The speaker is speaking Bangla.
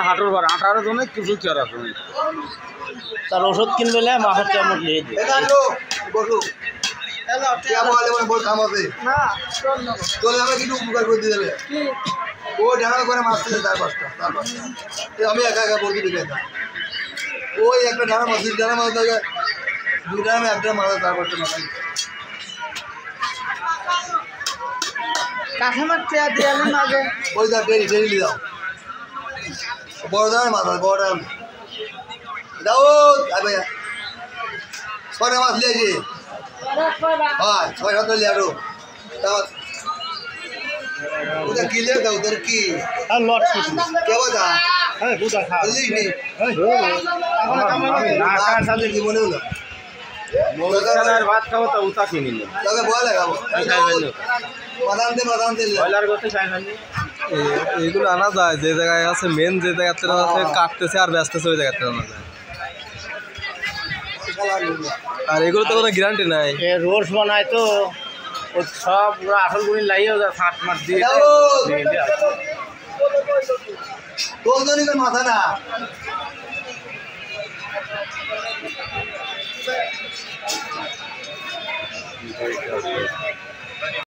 হাঁটুর বার আঠারো জনে কিছু চারা তুমি তার ওষুধ কিনবে মাথার চামচ নিয়ে দিই উপকার করে দিয়ে দেবে ও ঢাকা করে মাছ তুলে তার পাঁচটা আমি একা একা বলতে দিবে না ওই একটা ঢাকা মাছ ঢাকা মাছ থাকে দুটা আমি একটা মাছ তার পাঁচটা মাছ কাঠামার চেয়া দিয়ে আগে ওই দাও টেরি টেরি দাও বড় দামের মাছ আছে বড় দাম দাও ভাইয়া ছয়টা মাছ লিয়েছি হয় ছয় সাতটা লিয়ে আরো उधर किले था उधर की লট क्या बता হ্যাঁ দুধা খা लिख नहीं জীবনেও না মোগলার ভাত খাবো তা উতা কিনি না लगा बोल लगा वो बादाम दे বয়লার করতে চাইবেন এগুলো আনা যায় যে জায়গায় আছে মেন যে জায়গাতে আছে কাটতেছে আর ব্যস্তেছে ওই জায়গাতে আনা যায় আর এগুলো তো কোনো গ্যারান্টি নাই এ রোজ বানায় তো ও সব আসল গুলি লাগিয়েও যায় সাত মাস দিয়ে তোল তো নিকল মাথা না